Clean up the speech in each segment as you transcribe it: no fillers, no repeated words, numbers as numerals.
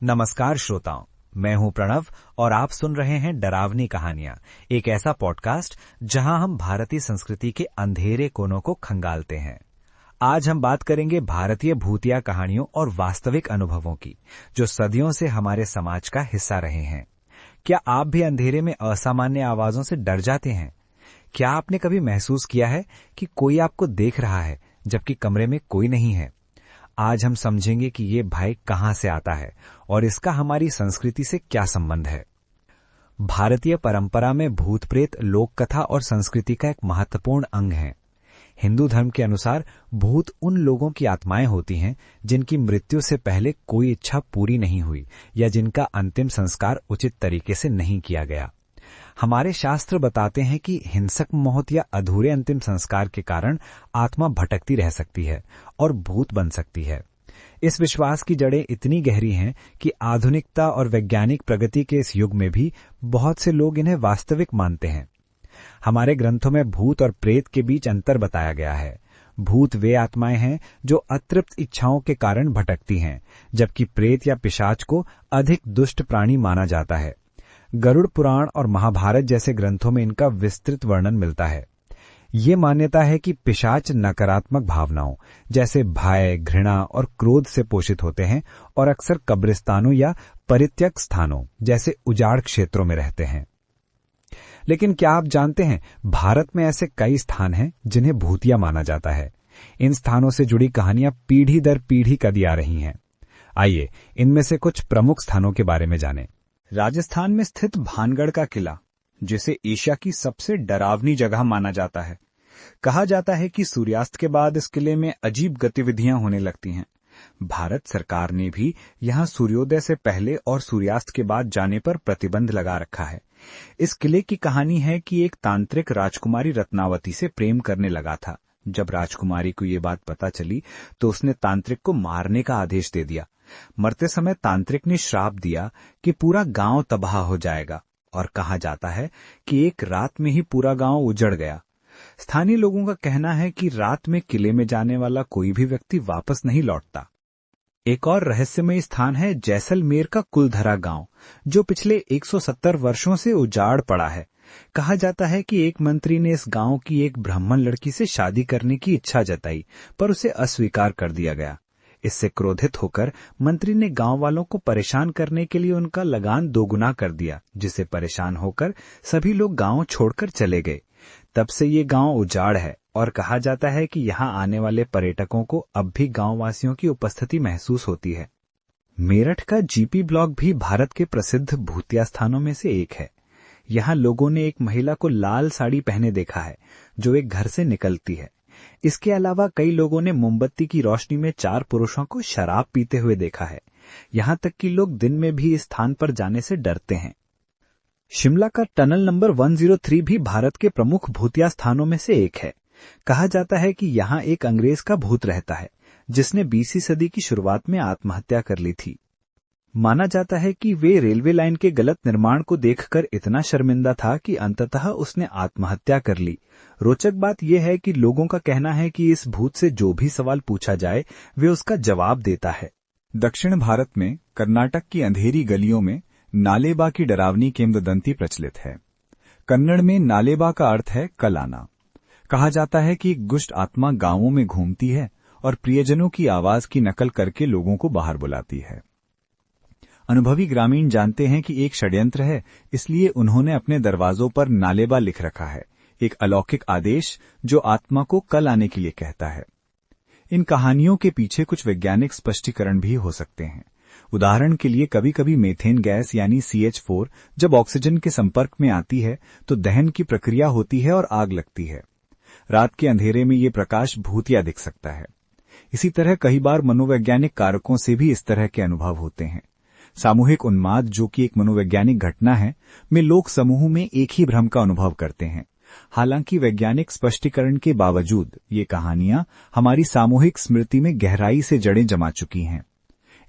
नमस्कार श्रोताओं, मैं हूं प्रणव और आप सुन रहे हैं डरावनी कहानियां, एक ऐसा पॉडकास्ट जहां हम भारतीय संस्कृति के अंधेरे कोनों को खंगालते हैं। आज हम बात करेंगे भारतीय भूतिया कहानियों और वास्तविक अनुभवों की, जो सदियों से हमारे समाज का हिस्सा रहे हैं। क्या आप भी अंधेरे में असामान्य आवाजों से डर जाते हैं? क्या आपने कभी महसूस किया है कि कोई आपको देख रहा है जबकि कमरे में कोई नहीं है? आज हम समझेंगे कि ये भय कहां से आता है और इसका हमारी संस्कृति से क्या संबंध है। भारतीय परंपरा में भूत प्रेत लोक कथा और संस्कृति का एक महत्वपूर्ण अंग है। हिंदू धर्म के अनुसार भूत उन लोगों की आत्माएं होती हैं जिनकी मृत्यु से पहले कोई इच्छा पूरी नहीं हुई या जिनका अंतिम संस्कार उचित तरीके से नहीं किया गया। हमारे शास्त्र बताते हैं कि हिंसक मौत या अधूरे अंतिम संस्कार के कारण आत्मा भटकती रह सकती है और भूत बन सकती है। इस विश्वास की जड़ें इतनी गहरी हैं कि आधुनिकता और वैज्ञानिक प्रगति के इस युग में भी बहुत से लोग इन्हें वास्तविक मानते हैं। हमारे ग्रंथों में भूत और प्रेत के बीच अंतर बताया गया है। भूत वे आत्माएं हैं जो अतृप्त इच्छाओं के कारण भटकती हैं, जबकि प्रेत या पिशाच को अधिक दुष्ट प्राणी माना जाता है। गरुड़ पुराण और महाभारत जैसे ग्रंथों में इनका विस्तृत वर्णन मिलता है। ये मान्यता है कि पिशाच नकारात्मक भावनाओं जैसे भय, घृणा और क्रोध से पोषित होते हैं और अक्सर कब्रिस्तानों या परित्यक्त स्थानों जैसे उजाड़ क्षेत्रों में रहते हैं। लेकिन क्या आप जानते हैं, भारत में ऐसे कई स्थान हैं जिन्हें भूतिया माना जाता है। इन स्थानों से जुड़ी कहानियां पीढ़ी दर पीढ़ी कदी आ रही हैं। आइए इनमें से कुछ प्रमुख स्थानों के बारे में जानें। राजस्थान में स्थित भानगढ़ का किला, जिसे एशिया की सबसे डरावनी जगह माना जाता है। कहा जाता है कि सूर्यास्त के बाद इस किले में अजीब गतिविधियां होने लगती हैं। भारत सरकार ने भी यहां सूर्योदय से पहले और सूर्यास्त के बाद जाने पर प्रतिबंध लगा रखा है। इस किले की कहानी है कि एक तांत्रिक राजकुमारी रत्नावती से प्रेम करने लगा था। जब राजकुमारी को ये बात पता चली तो उसने तांत्रिक को मारने का आदेश दे दिया। मरते समय तांत्रिक ने श्राप दिया कि पूरा गांव तबाह हो जाएगा, और कहा जाता है कि एक रात में ही पूरा गांव उजड़ गया। स्थानीय लोगों का कहना है कि रात में किले में जाने वाला कोई भी व्यक्ति वापस नहीं लौटता। एक और रहस्यमय स्थान है जैसलमेर का कुलधरा गांव, जो पिछले 170 वर्षों से उजाड़ पड़ा है। कहा जाता है कि एक मंत्री ने इस गांव की एक ब्राह्मण लड़की से शादी करने की इच्छा जताई, पर उसे अस्वीकार कर दिया गया। इससे क्रोधित होकर मंत्री ने गांव वालों को परेशान करने के लिए उनका लगान दोगुना कर दिया, जिससे परेशान होकर सभी लोग गांव छोड़कर चले गए। तब से ये गांव उजाड़ है और कहा जाता है कि यहां आने वाले पर्यटकों को अब भी गांव वासियों की उपस्थिति महसूस होती है। मेरठ का जीपी ब्लॉक भी भारत के प्रसिद्ध भूतिया स्थानों में से एक है। यहां लोगों ने एक महिला को लाल साड़ी पहने देखा है, जो एक घर से निकलती है। इसके अलावा कई लोगों ने मोमबत्ती की रोशनी में 4 पुरुषों को शराब पीते हुए देखा है। यहां तक कि लोग दिन में भी इस स्थान पर जाने से डरते हैं। शिमला का टनल नंबर 103 भी भारत के प्रमुख भूतिया स्थानों में से एक है। कहा जाता है कि यहां एक अंग्रेज का भूत रहता है, जिसने 20वीं सदी की शुरुआत में आत्महत्या कर ली थी। माना जाता है कि वे रेलवे लाइन के गलत निर्माण को देखकर इतना शर्मिंदा था कि अंततः उसने आत्महत्या कर ली। रोचक बात यह है कि लोगों का कहना है कि इस भूत से जो भी सवाल पूछा जाए वे उसका जवाब देता है। दक्षिण भारत में कर्नाटक की अंधेरी गलियों में नालेबा की डरावनी किंवदंती प्रचलित है। कन्नड़ में नालेबा का अर्थ है कल आना। कहा जाता है कि एक दुष्ट आत्मा गांवों में घूमती है और प्रियजनों की आवाज की नकल करके लोगों को बाहर बुलाती है। अनुभवी ग्रामीण जानते हैं कि एक षड्यंत्र है, इसलिए उन्होंने अपने दरवाजों पर नालेबा लिख रखा है, एक अलौकिक आदेश जो आत्मा को कल आने के लिए कहता है। इन कहानियों के पीछे कुछ वैज्ञानिक स्पष्टीकरण भी हो सकते हैं। उदाहरण के लिए कभी कभी मीथेन गैस यानी CH4 जब ऑक्सीजन के संपर्क में आती है तो दहन की प्रक्रिया होती है और आग लगती है। रात के अंधेरे में ये प्रकाश भूतिया दिख सकता है। इसी तरह कई बार मनोवैज्ञानिक कारकों से भी इस तरह के अनुभव होते हैं। सामूहिक उन्माद, जो कि एक मनोवैज्ञानिक घटना है, में लोग समूह में एक ही भ्रम का अनुभव करते हैं। हालांकि वैज्ञानिक स्पष्टीकरण के बावजूद ये कहानियां हमारी सामूहिक स्मृति में गहराई से जड़ें जमा चुकी हैं।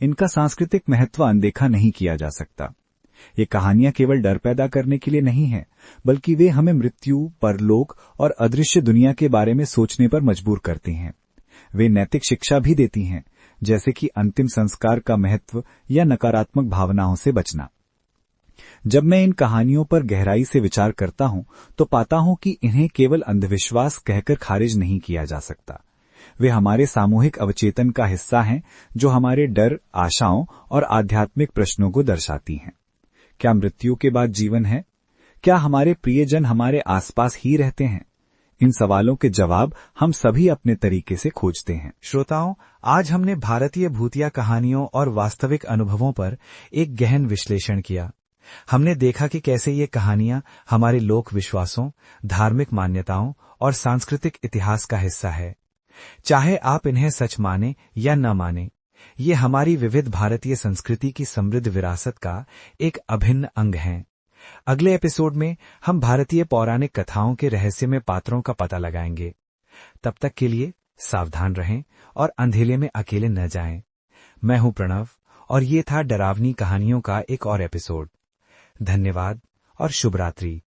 इनका सांस्कृतिक महत्व अनदेखा नहीं किया जा सकता। ये कहानियां केवल डर पैदा करने के लिए नहीं है, बल्कि वे हमें मृत्यु, परलोक और अदृश्य दुनिया के बारे में सोचने पर मजबूर करती हैं। वे नैतिक शिक्षा भी देती हैं, जैसे कि अंतिम संस्कार का महत्व या नकारात्मक भावनाओं से बचना। जब मैं इन कहानियों पर गहराई से विचार करता हूं तो पाता हूं कि इन्हें केवल अंधविश्वास कहकर खारिज नहीं किया जा सकता। वे हमारे सामूहिक अवचेतन का हिस्सा हैं, जो हमारे डर, आशाओं और आध्यात्मिक प्रश्नों को दर्शाती हैं। क्या मृत्यु के बाद जीवन है? क्या हमारे प्रियजन हमारे आसपास ही रहते हैं? इन सवालों के जवाब हम सभी अपने तरीके से खोजते हैं। श्रोताओं, आज हमने भारतीय भूतिया कहानियों और वास्तविक अनुभवों पर एक गहन विश्लेषण किया। हमने देखा कि कैसे ये कहानियां हमारे लोक विश्वासों, धार्मिक मान्यताओं और सांस्कृतिक इतिहास का हिस्सा है। चाहे आप इन्हें सच माने या न माने, ये हमारी विविध भारतीय संस्कृति की समृद्ध विरासत का एक अभिन्न अंग हैं। अगले एपिसोड में हम भारतीय पौराणिक कथाओं के रहस्यमय पात्रों का पता लगाएंगे। तब तक के लिए सावधान रहें और अंधेरे में अकेले न जाएं। मैं हूं प्रणव और ये था डरावनी कहानियों का एक और एपिसोड। धन्यवाद और शुभ रात्रि।